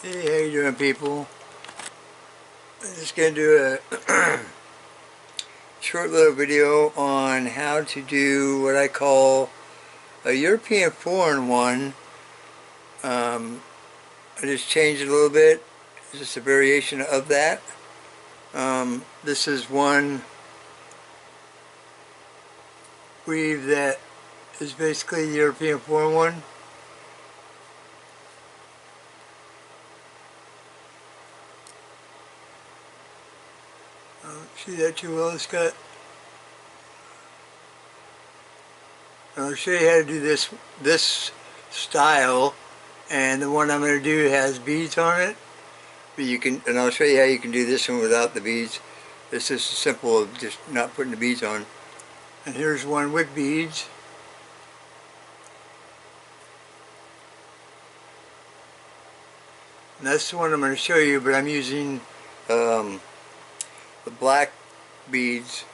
Hey, how you doing, people? I'm just going to do a short little video on how to do what I call a European four-in-one. I just changed it a little bit. It's just a variation of that. This is one weave that is basically the European four-in-one. See that too well, Scott? I'll show you how to do this style, and the one I'm going to do has beads on it. But you can, and I'll show you how you can do this one without the beads. This is simple of just not putting the beads on. And here's one with beads. And that's the one I'm going to show you, but I'm using the black beads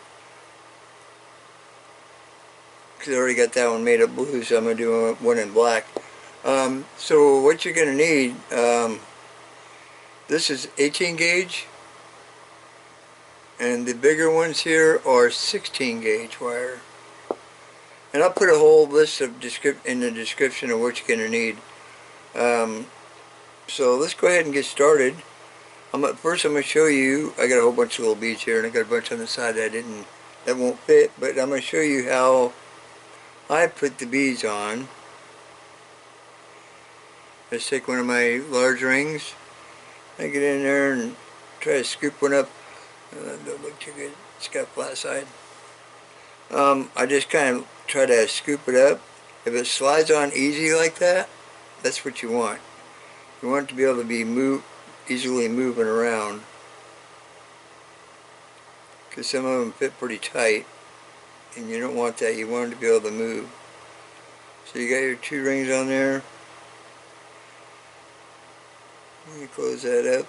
because I already got that one made up blue, so I'm going to do one in black. So what you're going to need, this is 18 gauge, and the bigger ones here are 16 gauge wire. And I'll put a whole list of in the description of what you're going to need. So let's go ahead and get started. First I'm going to show you, I got a whole bunch of little beads here, and I got a bunch on the side that won't fit, but I'm going to show you how I put the beads on. Let's take one of my large rings. I get in there and try to scoop one up. Don't look too good. It's got a flat side. I just kind of try to scoop it up. If it slides on easy like that, that's what you want. You want it to be able to be easily moving around, because some of them fit pretty tight, and you don't want that. You want it to be able to move. So you got your two rings on there. Let me close that up.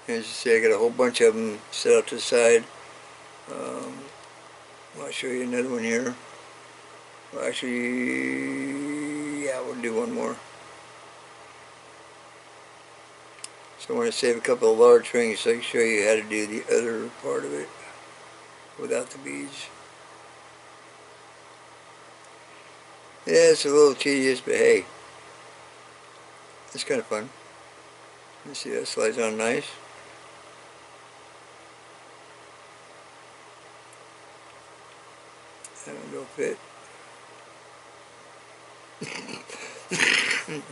As you see, I got a whole bunch of them set out to the side. I'll show you another one here. Well, actually, yeah, we'll do one more. So I want to save a couple of large rings so I can show you how to do the other part of it without the beads. Yeah, it's a little tedious, but hey, it's kind of fun. Let's see, that slides on nice. That one don't fit.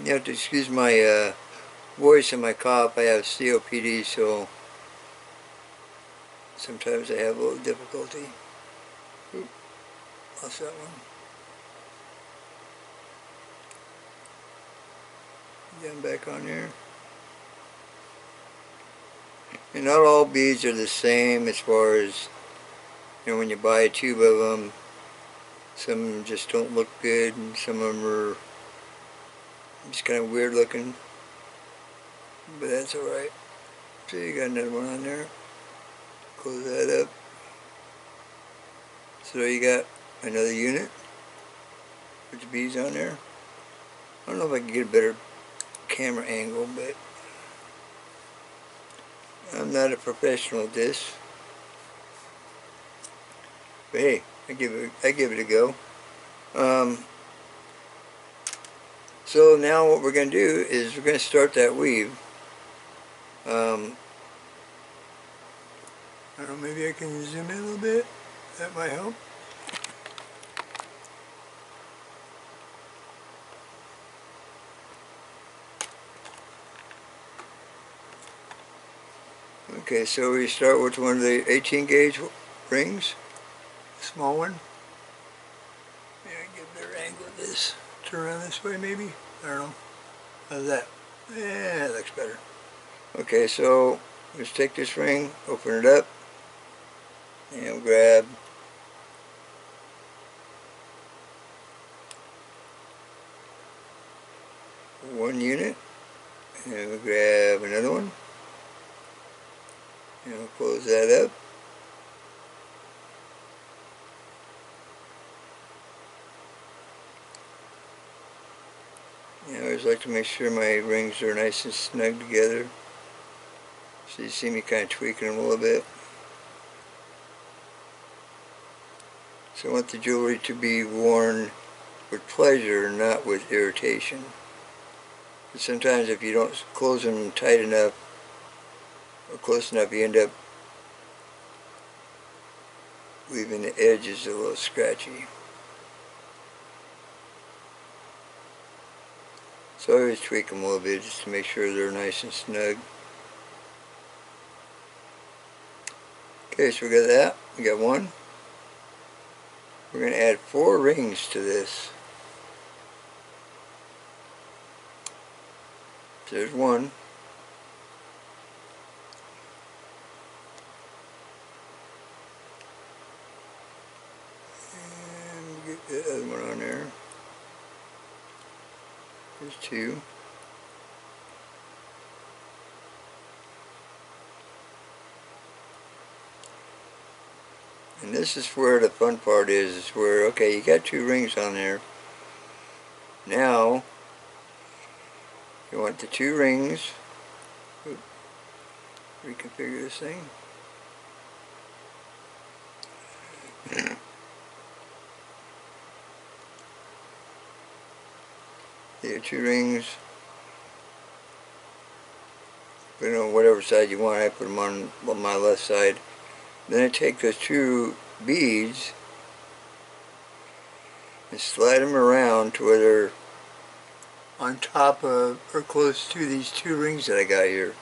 You have to excuse my voice and my cough. I have COPD, so sometimes I have a little difficulty. Oop, lost that one. Down back on there. And not all beads are the same as far as, when you buy a tube of them, some of them just don't look good, and some of them are just kind of weird looking, but that's alright. So you got another one on there. Close that up. So you got another unit. Put your beads on there. I don't know if I can get a better camera angle, but I'm not a professional at this. But hey, I give it a go. So now what we're going to do is we're going to start that weave. I don't know, maybe I can zoom in a little bit. That might help. Okay, so we start with one of the 18 gauge rings, small one. Maybe I can get a better angle of this. Turn around this way maybe? I don't know. How's that? Yeah, that looks better. Okay, so let's take this ring, open it up, and grab one unit, and we'll grab another one, and we'll close that up. I always like to make sure my rings are nice and snug together. So you see me kind of tweaking them a little bit. So I want the jewelry to be worn with pleasure, not with irritation. But sometimes if you don't close them tight enough or close enough, you end up leaving the edges a little scratchy. So I always tweak them a little bit just to make sure they're nice and snug. Okay, so we got that. We got one. We're going to add 4 rings to this. So there's one. And get the other one on there. There's 2. And this is where the fun part is where, okay, you got 2 rings on there. Now, you want the 2 rings. Oops, reconfigure this thing. You got 2 rings. Put it on whatever side you want. I put them on my left side. Then I take those 2 beads and slide them around to where they're on top of or close to these 2 rings that I got here.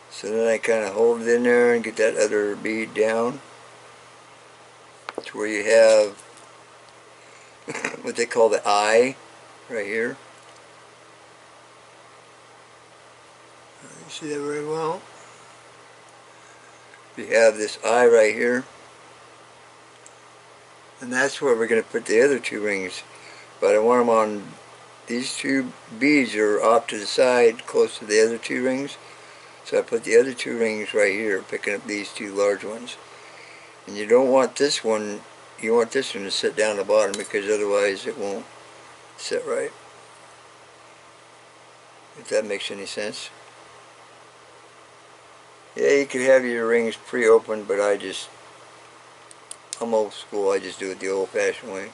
So then I kind of hold it in there and get that other bead down to where you have what they call the eye right here. You see that very well? You have this eye right here, and that's where we're going to put the other 2 rings. But I want them on, these 2 beads are off to the side close to the other 2 rings. So I put the other 2 rings right here, picking up these 2 large ones. And you don't want this one, you want this one to sit down the bottom because otherwise it won't sit right. If that makes any sense. Yeah, you could have your rings pre-opened, but I'm old school, I just do it the old-fashioned way.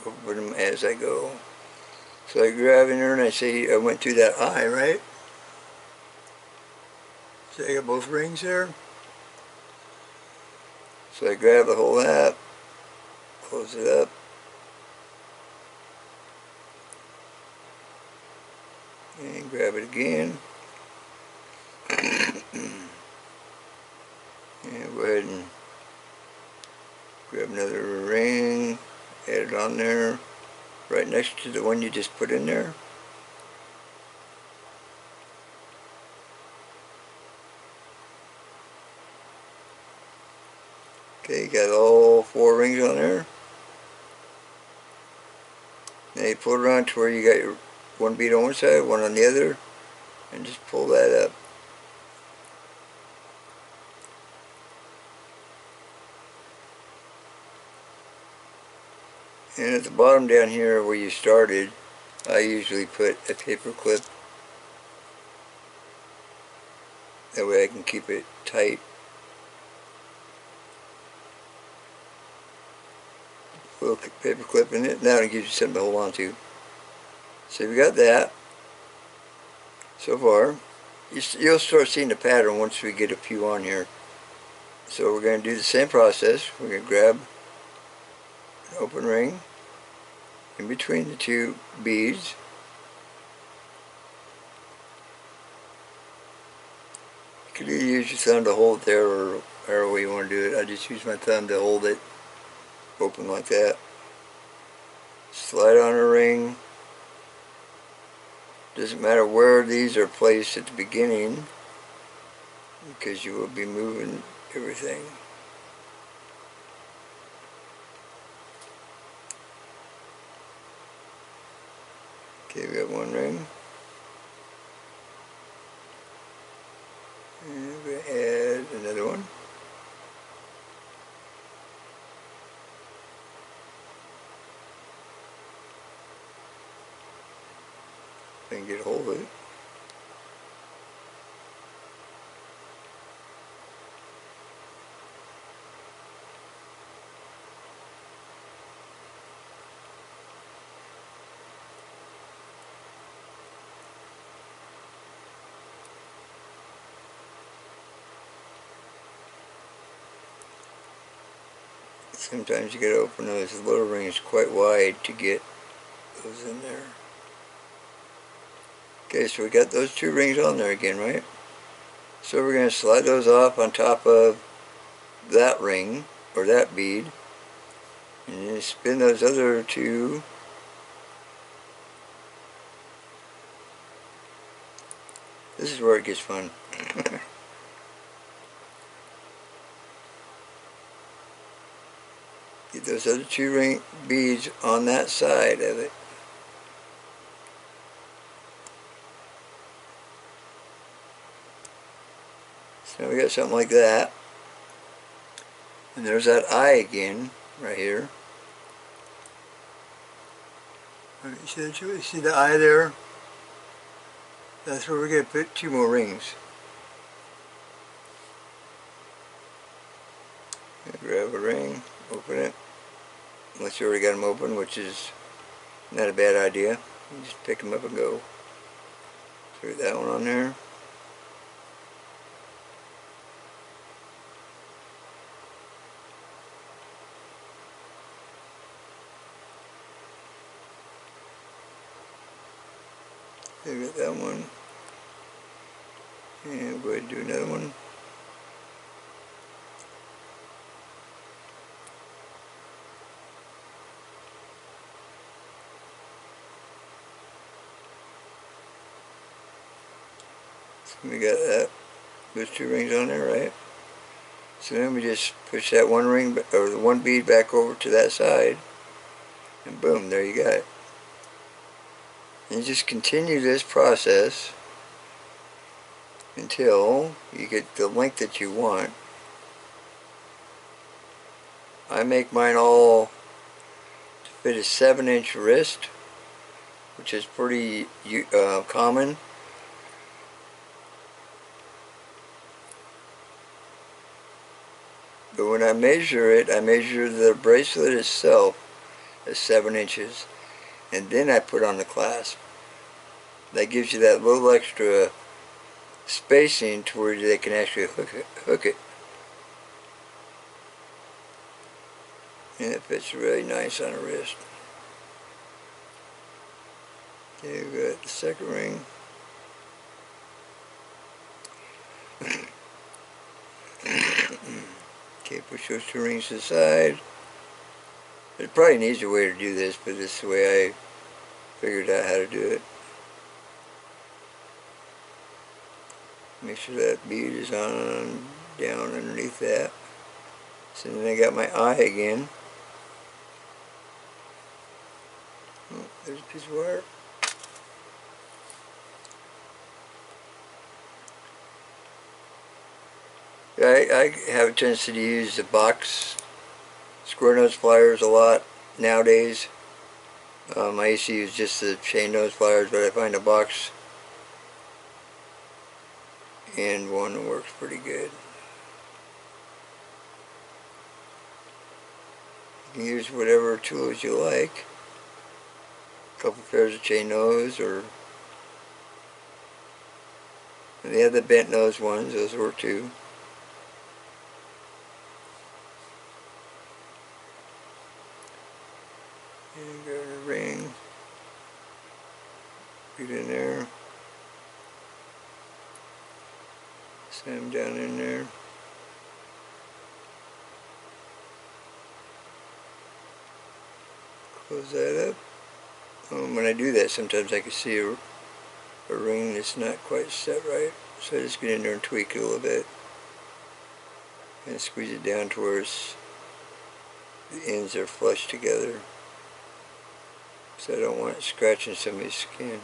Open them as I go. So I grab in there and I say I went through that eye, right? So I got both rings there. So I grab the whole that, close it up. And grab it again. And go ahead and grab another ring, add it on there, right next to the one you just put in there. Okay, you got all 4 rings on there. Now you pull it around to where you got your 1 bead on one side, 1 on the other, and just pull that up. And at the bottom down here where you started, I usually put a paper clip. That way I can keep it tight. A little paper clip in it. Now it gives you something to hold on to. So we got that so far. You'll start seeing the pattern once we get a few on here. So we're going to do the same process. We're going to grab an open ring in between the 2 beads. You could either use your thumb to hold it there or however you want to do it. I just use my thumb to hold it open like that. Slide on a ring. Doesn't matter where these are placed at the beginning because you will be moving everything. Okay, we got 1 ring. And we're going to add another one. I can get a hold of it. Sometimes you gotta open those little rings quite wide to get those in there. Okay, so we got those two rings on there again, right? So we're going to slide those off on top of that ring, or that bead, and then spin those other two. This is where it gets fun. Get those other two ring beads on that side of it. So we got something like that. And there's that eye again, right here. See the eye there? That's where we're going to put two more rings. Grab a ring, open it. Unless you already got them open, which is not a bad idea. You just pick them up and go. Put that one on there. There, got that one. And we'll go ahead and do another one. So we got that, those two rings on there, right? So then we just push that one ring, or the one bead back over to that side, and boom, there you got it. And you just continue this process until you get the length that you want. I make mine all to fit a 7-inch wrist, which is pretty common. But when I measure it, I measure the bracelet itself as 7 inches, and then I put on the clasp. That gives you that little extra spacing to where they can actually hook it. And it fits really nice on a wrist. Okay, we got the second ring. Okay, push those two rings to the side. There's probably an easier way to do this, but this is the way I figured out how to do it. Make sure that bead is on down underneath that. So then I got my eye again. Oh, there's a piece of wire. I have a tendency to use the box square nose pliers a lot nowadays. I used to use just the chain nose pliers, but I find a box and one that works pretty good. You can use whatever tools you like. A couple pairs of chain nose, or and they have the bent nose ones, those work too. And got a ring. Get in there. Slam down in there. Close that up. When I do that, sometimes I can see a ring that's not quite set right. So I just get in there and tweak it a little bit. And squeeze it down to where the ends are flush together. So I don't want it scratching somebody's skin.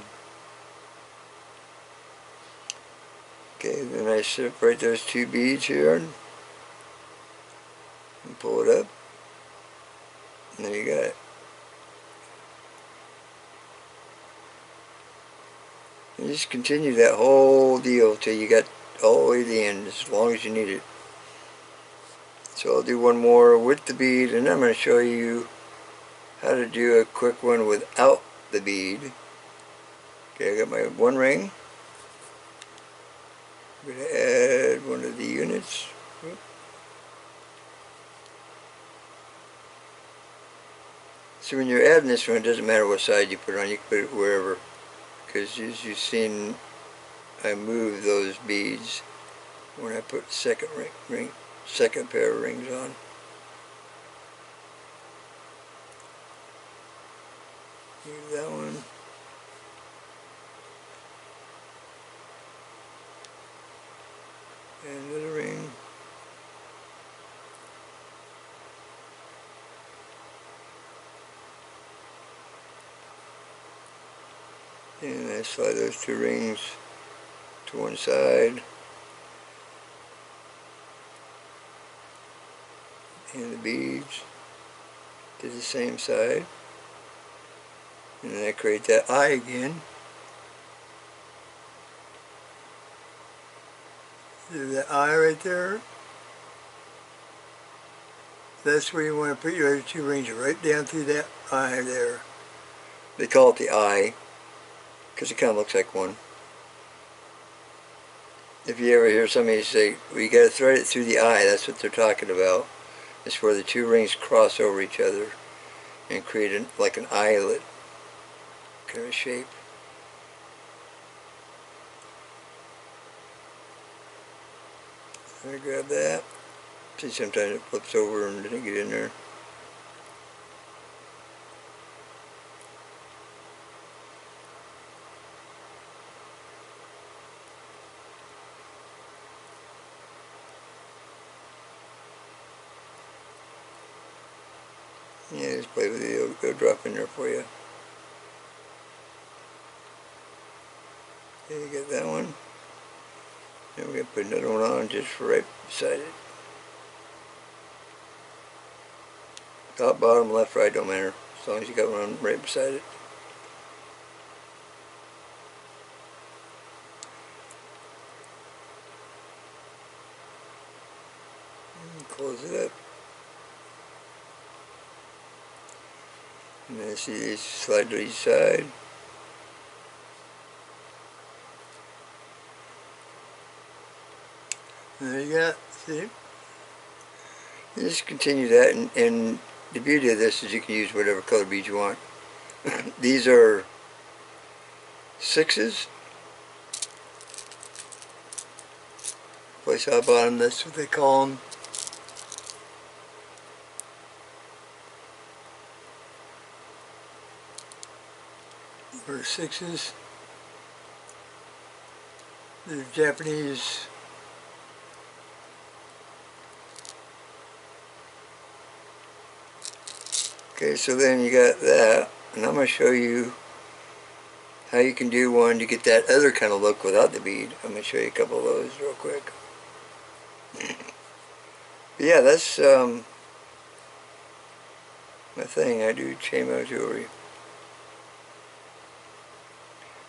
Okay, then I separate those two beads here and pull it up. And there you got it. And just continue that whole deal till you get all the way to the end, as long as you need it. So I'll do one more with the bead, and I'm going to show you how to do a quick one without the bead. Okay, I got my one ring. I'm going to add one of the units. So when you're adding this one, it doesn't matter what side you put it on, you can put it wherever. Because as you've seen, I move those beads when I put second pair of rings on. Move that one. And another ring. And I slide those two rings to one side. And the beads to the same side. And then I create that eye again. There's that eye right there. That's where you want to put your other two rings, right down through that eye there. They call it the eye because it kind of looks like one. If you ever hear somebody say, well, you got to thread it through the eye, that's what they're talking about. It's where the two rings cross over each other and create like an eyelet kind of shape. I'm going to grab that. See, sometimes it flips over and doesn't get in there. Yeah, just play with it, it'll go drop in there for you. Okay, you get that one. And we're going to put another one on just for right beside it. Top, bottom, left, right, don't matter. As long as you got one right beside it. And close it up. And then see these slide to each side. And there you go. See? You just continue that, and the beauty of this is you can use whatever color beads you want. These are 6s. Place out bottom, that's what they call them. Or 6s. They're Japanese. Okay, so then you got that, and I'm going to show you how you can do one to get that other kind of look without the bead. I'm going to show you a couple of those real quick. But yeah, that's my thing. I do chainmail jewelry.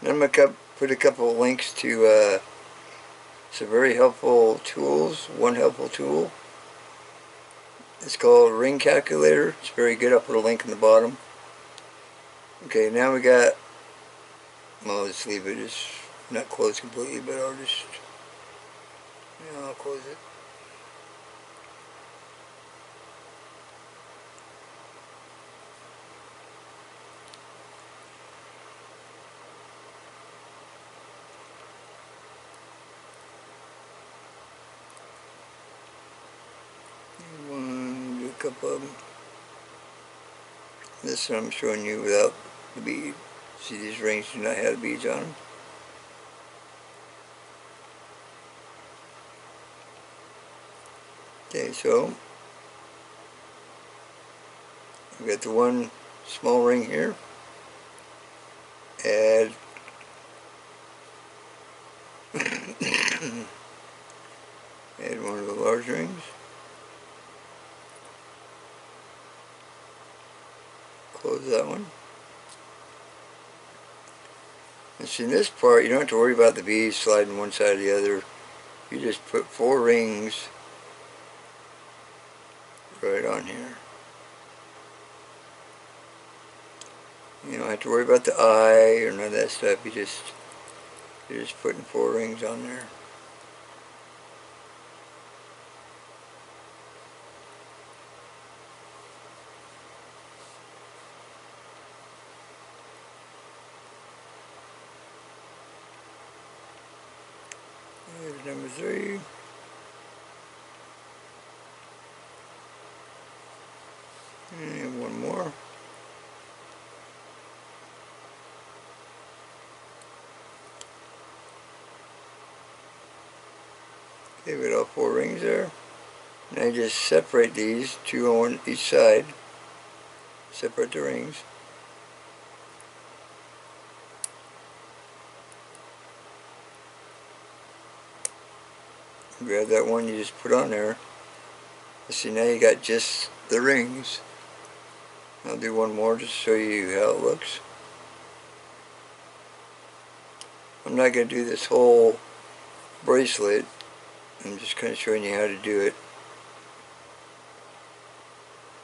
And I'm going to put a couple of links to some very helpful tools. One helpful tool. It's called Ring Calculator. It's very good. I'll put a link in the bottom. Okay, now we got, well, let's leave it. It's not closed completely, but I'll just, I'll close it. Do a couple of them. This one I'm showing you without the bead. See, these rings do not have the beads on them. Okay, so I've got the one small ring here. Add add one of the large rings. Close that one. And See, in this part, you don't have to worry about the beads sliding one side or the other. You just put 4 rings right on here. You don't have to worry about the eye or none of that stuff. You're just putting 4 rings on there. There's number 3. And one more. Okay, we got all 4 rings there. Now you just separate these, 2 on each side. Separate the rings. Grab that one you just put on there. See, now you got just the rings. I'll do one more just to show you how it looks. I'm not going to do this whole bracelet. I'm just kind of showing you how to do it.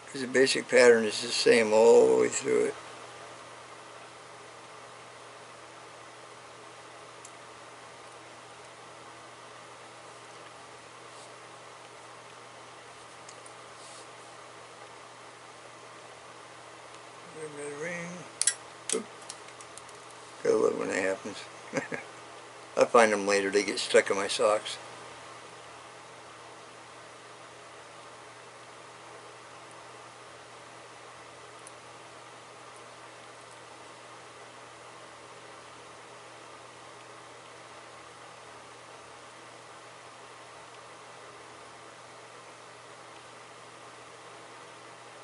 Because the basic pattern is the same all the way through it. Another ring. Oop. Gotta love when that happens. I find them later, they get stuck in my socks.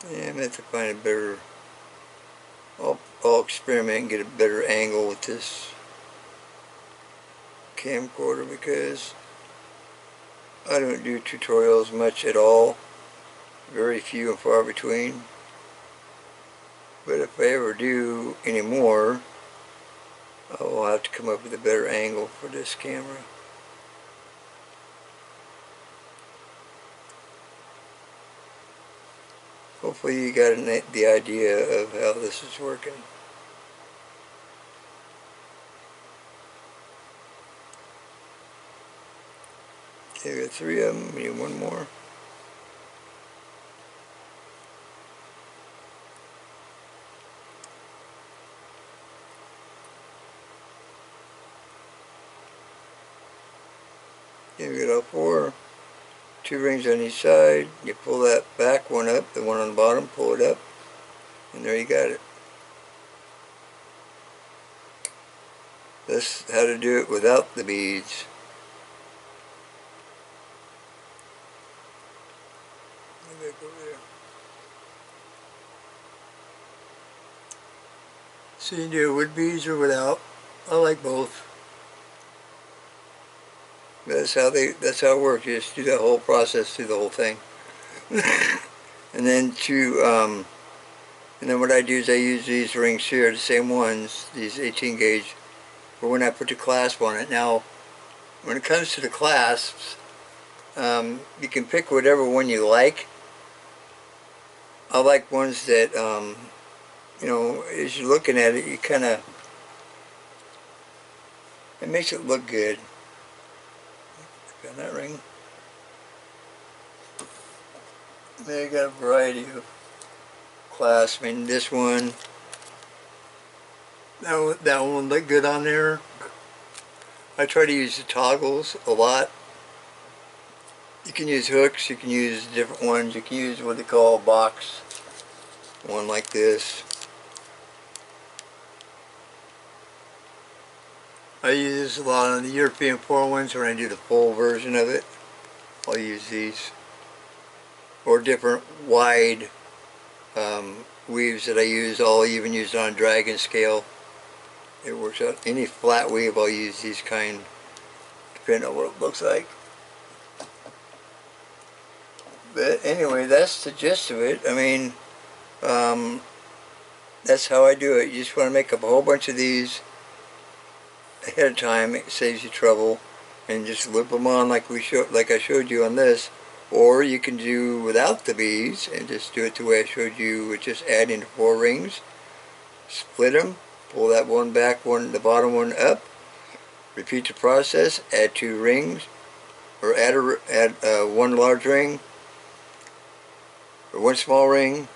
Yeah, I'm going to have to find a better, I'll experiment and get a better angle with this camcorder because I don't do tutorials much at all. Very few and far between. But if I ever do any more, I will have to come up with a better angle for this camera. Hopefully you got the idea of how this is working. Okay, we got 3 of them. We need one more. Okay, we got all 4. 2 rings on each side. You pull that back one up, the one on the bottom, pull it up, and there you got it. That's how to do it without the beads. Back over there. So you can do it with beads or without. I like both. That's how it works. You just do that whole process through the whole thing. And then what I do is I use these rings here, the same ones, these 18 gauge, for when I put the clasp on it. Now, when it comes to the clasps, you can pick whatever one you like. I like ones that, you know, as you're looking at it, you kind of, it makes it look good. Got that ring. There you got a variety of clasps. I mean, this one, that one look good on there. I try to use the toggles a lot. You can use hooks, you can use different ones, you can use what they call a box, one like this. I use this a lot on the European 4-1s when I do the full version of it. I'll use these. Or different wide weaves that I use. I'll even use it on a dragon scale. It works out. Any flat weave I'll use these kind, depending on what it looks like. But anyway, that's the gist of it. I mean, that's how I do it. You just want to make up a whole bunch of these ahead of time. It saves you trouble, and just loop them on like I showed you on this. Or you can do without the beads and just do it the way I showed you, with just adding 4 rings. Split them, pull that one back, the bottom one up. Repeat the process. Add 2 rings, or add 1 large ring or 1 small ring.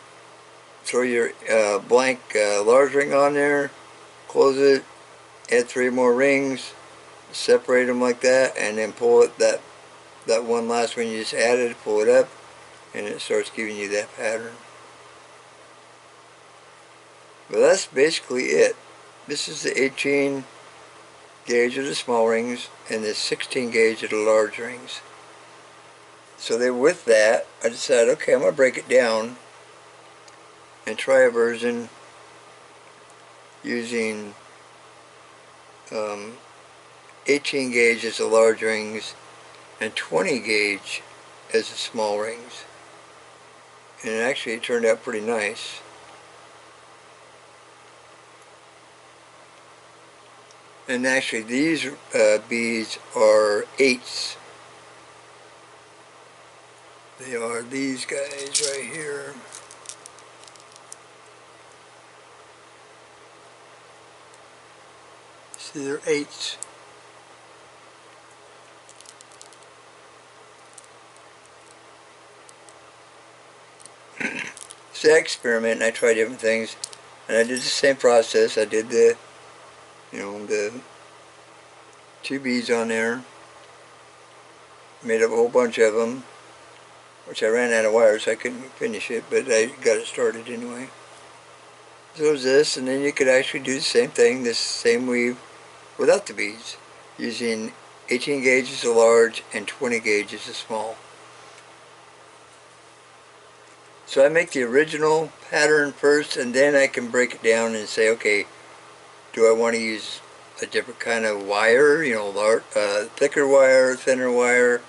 Throw your blank large ring on there. Close it. Add 3 more rings. Separate them like that, and then pull it that one last one you just added, pull it up, and it starts giving you that pattern. But that's basically it. This is the 18 gauge of the small rings and the 16 gauge of the large rings. So then with that, I decided, okay, I'm going to break it down and try a version using 18 gauge as the large rings and 20 gauge as the small rings. And actually it turned out pretty nice. And actually these beads are 8s. They are these guys right here. See, they're 8s. So I experiment and I try different things, and I did the same process. I did the 2 beads on there, made up a whole bunch of them, which I ran out of wire so I couldn't finish it, but I got it started anyway. So it was this, and then you could actually do the same thing, this same weave without the beads, using 18 gauges of large and 20 gauges of small. So I make the original pattern first, and then I can break it down and say, okay, do I want to use a different kind of wire, thicker wire, thinner wire?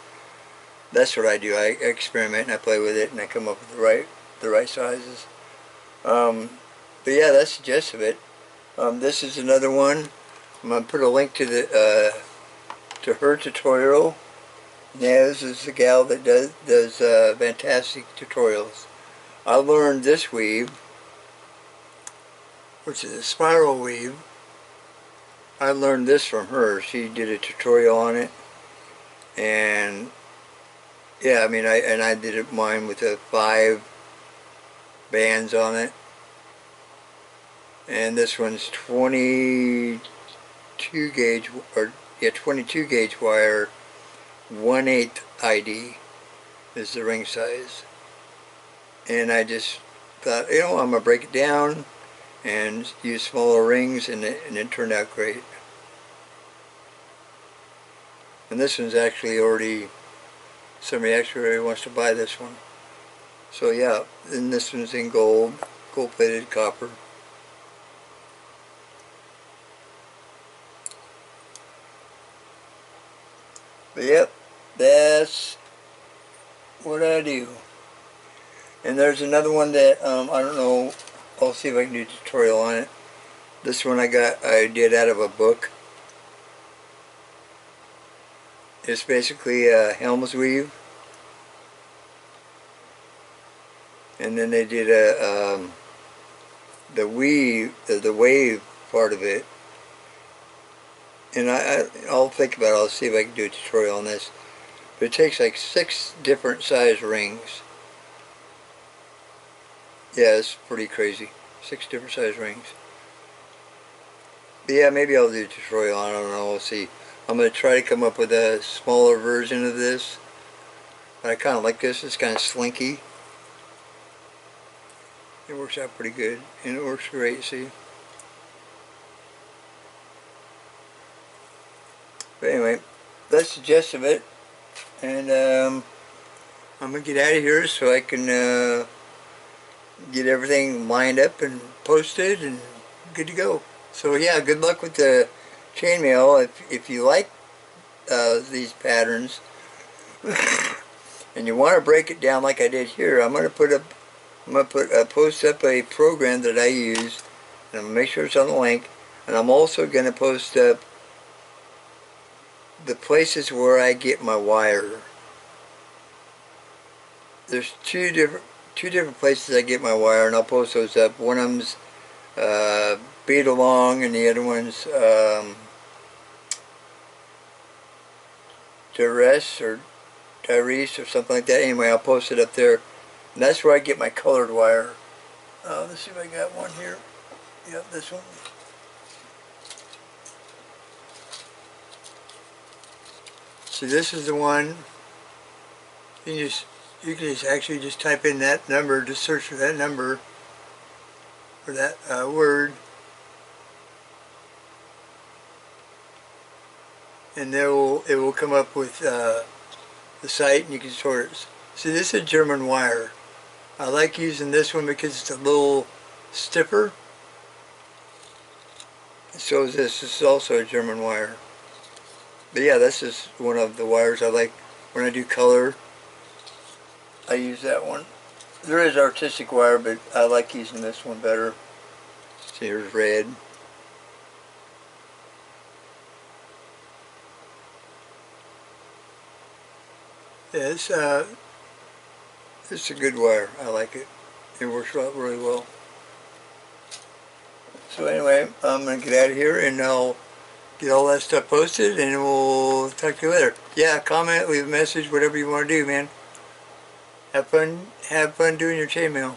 That's what I do. I experiment and I play with it, and I come up with the right sizes. But yeah, that's the gist of it. This is another one. I'm gonna put a link to her tutorial. Yeah, this is the gal that does fantastic tutorials. I learned this weave, which is a spiral weave. I learned this from her. She did a tutorial on it, and yeah, I mean, I did mine with 5 bands on it, and this one's 22 gauge, or yeah, 22 gauge wire, 1/8 ID is the ring size. And I just thought, I'm going to break it down and use smaller rings, and it turned out great. And this one's actually already, somebody actually wants to buy this one. So yeah, and this one's in gold-plated copper. But yep, that's what I do. And there's another one that, I don't know, I'll see if I can do a tutorial on it. This one I did out of a book. It's basically a Helms weave. And then they did the wave part of it. And I'll think about it. I'll see if I can do a tutorial on this. But it takes like 6 different size rings. Yeah, it's pretty crazy. 6 different size rings. But yeah, maybe I'll do a tutorial. I don't know. We'll see. I'm going to try to come up with a smaller version of this. But I kind of like this. It's kind of slinky. It works out pretty good. And it works great, see? But anyway, that's the gist of it. And I'm going to get out of here so I can get everything lined up and posted and good to go. So yeah, good luck with the chainmail. If you like these patterns and you want to break it down like I did here, I'm going to post up a program that I use, and I'm going to make sure it's on the link. And I'm also going to post up the places where I get my wire. There's two different places I get my wire, and I'll post those up. One of them's Beat Along, and the other one's Duress or Tyrese or something like that. Anyway, I'll post it up there. And that's where I get my colored wire. Let's see if I got one here. Yep, this one. See, this is the one. You can just actually just type in that number, just search for that number or that word, and it will come up with the site, and you can sort it. See, this is a German wire. I like using this one because it's a little stiffer. So is this. This is also a German wire. But yeah, this is one of the wires I like when I do color. I use that one. There is artistic wire, but I like using this one better. See, here's red. Yeah, it's a good wire. I like it. It works out really well. So anyway, I'm going to get out of here, and I'll get all that stuff posted, and we'll talk to you later. Yeah, comment, leave a message, whatever you want to do, man. Have fun doing your chainmail.